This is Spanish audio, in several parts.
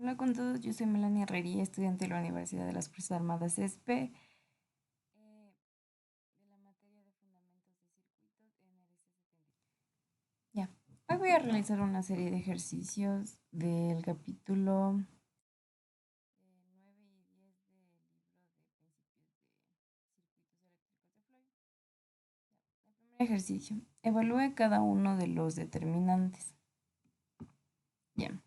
Hola con todos, yo soy Melania Herrería, estudiante de la Universidad de las Fuerzas Armadas ESPE, de la materia de Fundamentos de Circuitos en el SC70. Ya, hoy voy a realizar una serie de ejercicios del capítulo 9 y 10 del libro de principios de circuitos eléctricos de Floyd. El primer ejercicio, evalúe cada uno de los determinantes. Ya.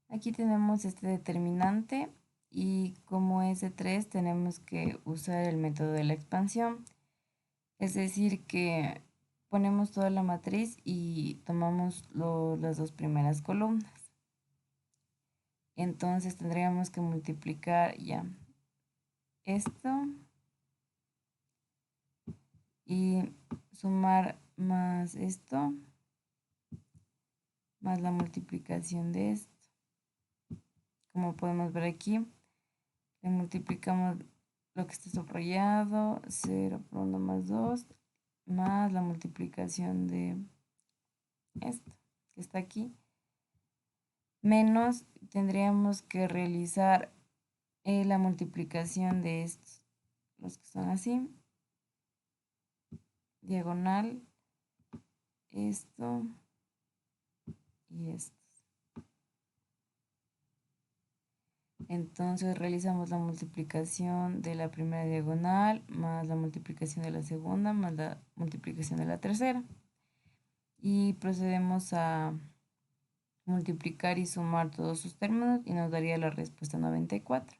Aquí tenemos este determinante y como es de 3 tenemos que usar el método de la expansión. Es decir que ponemos toda la matriz y tomamos las dos primeras columnas. Entonces tendríamos que multiplicar ya esto y sumar más esto más la multiplicación de esto. Como podemos ver aquí, le multiplicamos lo que está subrayado, 0 por 1 más 2, más la multiplicación de esto que está aquí, menos tendríamos que realizar la multiplicación de estos, los que son así, diagonal, esto y esto. Entonces realizamos la multiplicación de la primera diagonal más la multiplicación de la segunda más la multiplicación de la tercera. Y procedemos a multiplicar y sumar todos sus términos y nos daría la respuesta 94.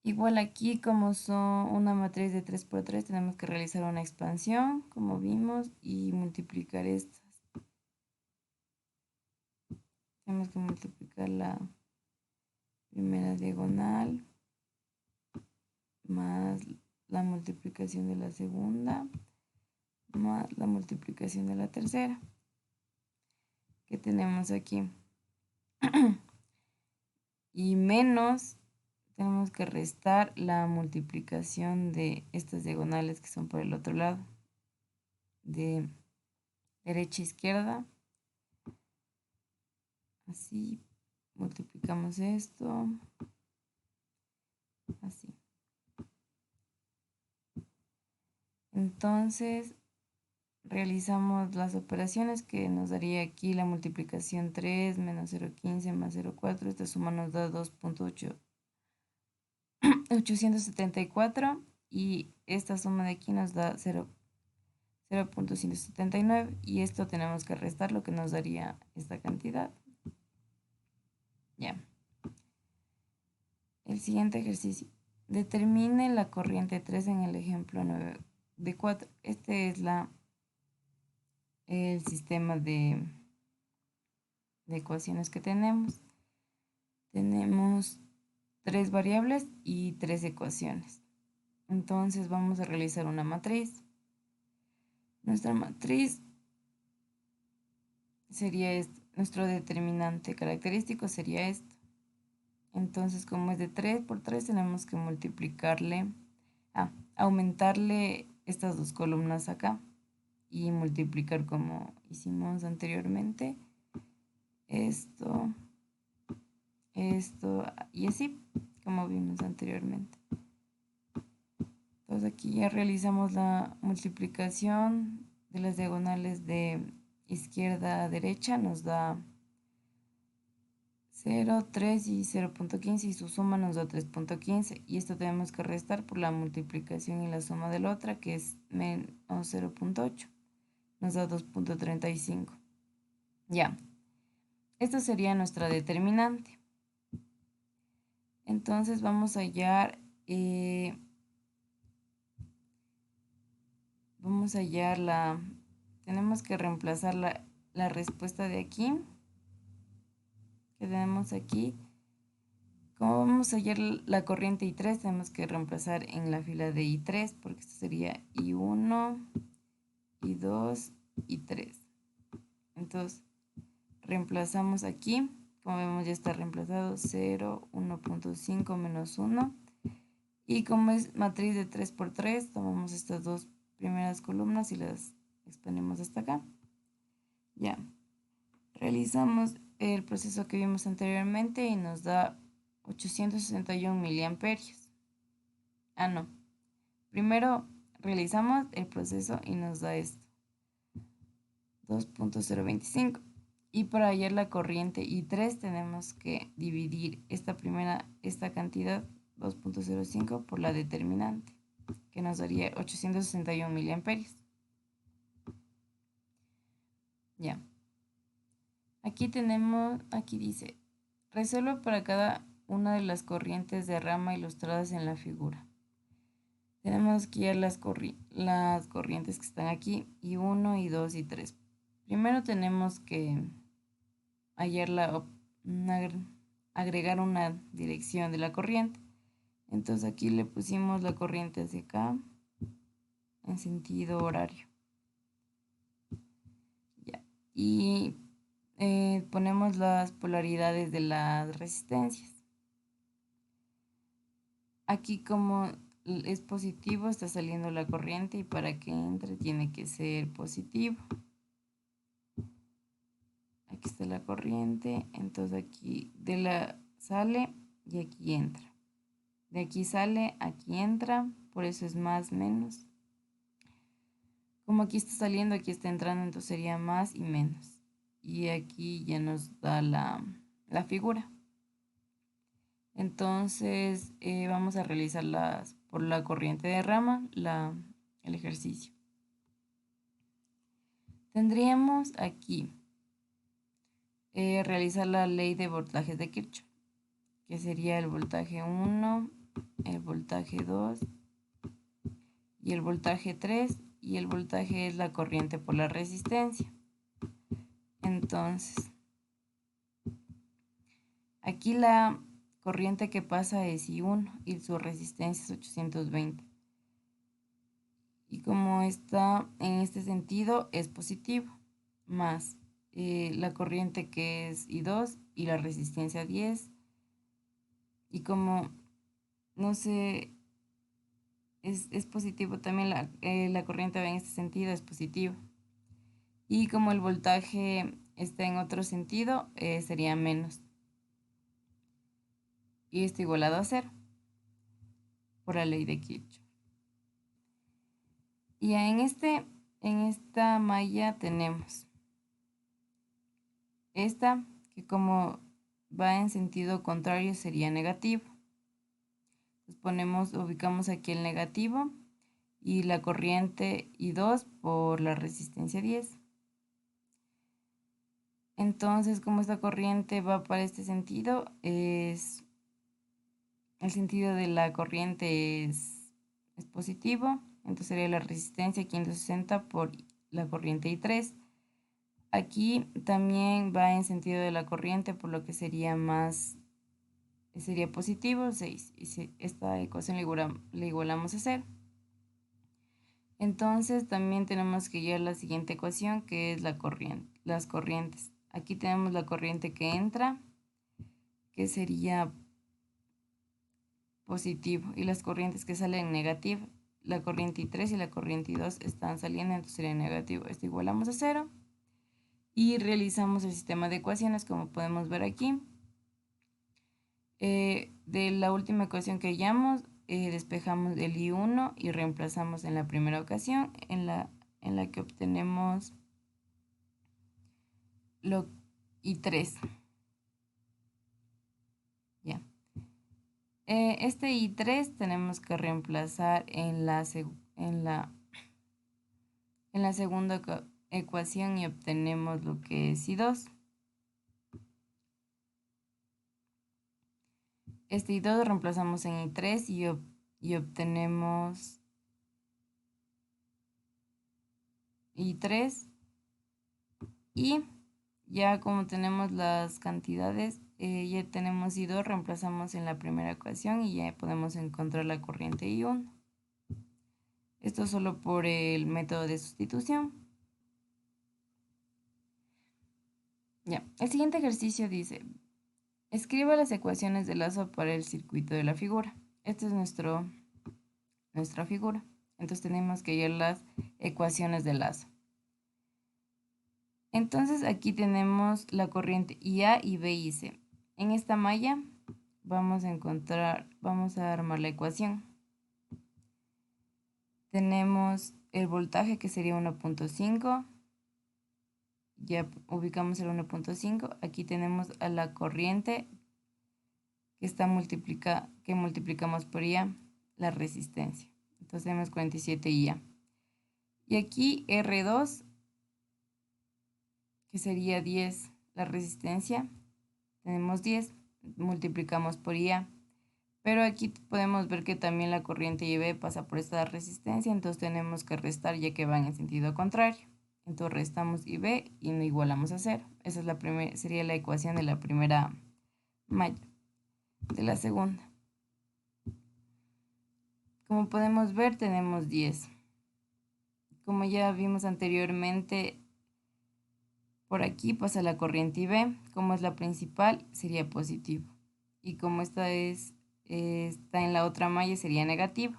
Igual aquí, como son una matriz de 3 por 3, tenemos que realizar una expansión, como vimos, y multiplicar estas. Tenemos que multiplicar la primera diagonal más la multiplicación de la segunda más la multiplicación de la tercera que tenemos aquí. Y menos tenemos que restar la multiplicación de estas diagonales que son por el otro lado, de derecha a izquierda. Así, multiplicamos esto, así. Entonces, realizamos las operaciones que nos daría aquí la multiplicación 3 menos 0,15 más 0,4. Esta suma nos da 2.874 y esta suma de aquí nos da 0.179 y esto tenemos que restar lo que nos daría esta cantidad. Ya. El siguiente ejercicio. Determine la corriente 3 en el ejemplo 9 de 4. Este es el sistema de ecuaciones que tenemos. Tenemos 3 variables y 3 ecuaciones. Entonces vamos a realizar una matriz. Nuestra matriz sería esto. Nuestro determinante característico sería esto. Entonces, como es de 3 por 3, tenemos que aumentarle estas dos columnas acá y multiplicar como hicimos anteriormente. Esto y así, como vimos anteriormente. Entonces aquí ya realizamos la multiplicación de las diagonales de izquierda a derecha, nos da 0, 3 y 0.15 y su suma nos da 3.15 y esto tenemos que restar por la multiplicación y la suma de la otra que es menos 0.8, nos da 2.35. Ya, esta sería nuestra determinante. Entonces vamos a hallar tenemos que reemplazar la respuesta de aquí, que tenemos aquí. Como vamos a hallar la corriente I3, tenemos que reemplazar en la fila de I3, porque esto sería I1, I2, I3. Entonces, reemplazamos aquí. Como vemos, ya está reemplazado 0, 1.5 menos 1. Y como es matriz de 3 por 3, tomamos estas dos primeras columnas y las expandimos hasta acá. Ya. Realizamos el proceso que vimos anteriormente y nos da 861 miliamperios. Ah, no. Primero realizamos el proceso y nos da esto, 2.025. Y para hallar la corriente I3 tenemos que dividir esta cantidad 2.05 por la determinante, que nos daría 861 miliamperios. Ya. Aquí dice, resuelve para cada una de las corrientes de rama ilustradas en la figura. Tenemos que hallar las corrientes que están aquí, I1, I2 y 3. Primero tenemos que agregar una dirección de la corriente. Entonces aquí le pusimos la corriente hacia acá en sentido horario. Ya. Y ponemos las polaridades de las resistencias. Aquí como es positivo está saliendo la corriente y para que entre tiene que ser positivo. Aquí está la corriente, entonces aquí sale y aquí entra. De aquí sale, aquí entra, por eso es más, menos. Como aquí está saliendo, aquí está entrando, entonces sería más y menos. Y aquí ya nos da la figura. Entonces vamos a realizar por la corriente de rama el ejercicio. Tendríamos aquí realizar la ley de voltajes de Kirchhoff, que sería el voltaje 1, el voltaje 2 y el voltaje 3, y el voltaje es la corriente por la resistencia. Entonces, aquí la corriente que pasa es I1 y su resistencia es 820. Y como está en este sentido, es positivo, más la corriente que es I2 y la resistencia 10. Y como, no sé, es positivo también la corriente va en este sentido, es positivo. Y como el voltaje está en otro sentido, sería menos. Y esto igualado a 0 por la ley de Kirchhoff. Y en esta malla tenemos esta, que como va en sentido contrario sería negativo. Entonces ubicamos aquí el negativo y la corriente I2 por la resistencia 10. Entonces, como esta corriente va para este sentido, el sentido de la corriente es positivo, entonces sería la resistencia 560 por la corriente I3. Aquí también va en sentido de la corriente, por lo que sería positivo 6. Y esta ecuación le igualamos a 0. Entonces también tenemos que hallar la siguiente ecuación, que es las corrientes. Aquí tenemos la corriente que entra, que sería positivo, y las corrientes que salen negativo. La corriente I3 y la corriente I2 están saliendo, entonces sería negativo. Esto igualamos a 0. Y realizamos el sistema de ecuaciones, como podemos ver aquí. De la última ecuación que hallamos, despejamos el I1 y reemplazamos en la primera ocasión, en la que obtenemos lo I3. Ya. Este I3 tenemos que reemplazar en la segunda ecuación y obtenemos lo que es I2. Este I2 reemplazamos en I3 y obtenemos I3. Y ya como tenemos las cantidades, ya tenemos I2, reemplazamos en la primera ecuación y ya podemos encontrar la corriente I1. Esto solo por el método de sustitución. Ya, el siguiente ejercicio dice, escriba las ecuaciones de lazo para el circuito de la figura. Esta es nuestra figura. Entonces tenemos que hallar las ecuaciones de lazo. Entonces aquí tenemos la corriente IA y B y C. En esta malla vamos a armar la ecuación. Tenemos el voltaje que sería 1.5. Ya ubicamos el 1.5. Aquí tenemos a la corriente que multiplicamos por IA, la resistencia. Entonces tenemos 47 IA. Y aquí R2, que sería 10, la resistencia. Tenemos 10, multiplicamos por IA. Pero aquí podemos ver que también la corriente IB pasa por esta resistencia, entonces tenemos que restar ya que van en sentido contrario. Entonces restamos IB y no igualamos a 0. Esa es sería la ecuación de la primera malla. De la segunda, como podemos ver, tenemos 10. Como ya vimos anteriormente, por aquí pasa la corriente IB. Como es la principal, sería positivo. Y como está en la otra malla, sería negativo,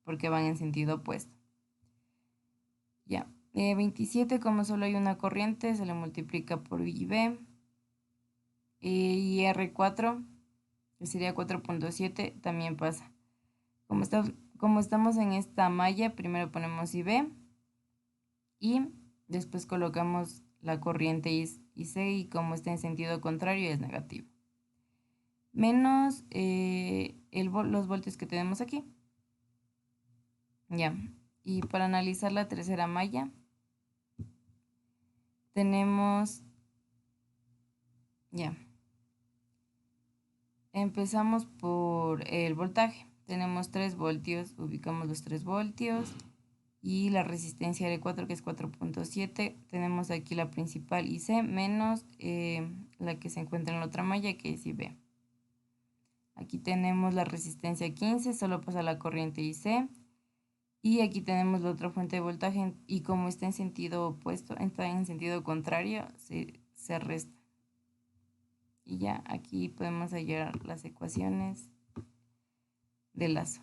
porque van en sentido opuesto. Ya, 27, como solo hay una corriente, se le multiplica por IB. Y R4, que sería 4.7, también pasa. Como estamos en esta malla, primero ponemos IB y después colocamos la corriente IC y como está en sentido contrario es negativo. Menos los voltios que tenemos aquí. Ya, y para analizar la tercera malla, tenemos, ya, empezamos por el voltaje. Tenemos 3 voltios, ubicamos los 3 voltios y la resistencia R4 que es 4.7. Tenemos aquí la principal IC menos la que se encuentra en la otra malla que es IB. Aquí tenemos la resistencia 15, solo pasa la corriente IC. Y aquí tenemos la otra fuente de voltaje y como está en sentido opuesto, está en sentido contrario, se resta. Y ya aquí podemos hallar las ecuaciones de lazo.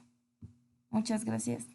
Muchas gracias.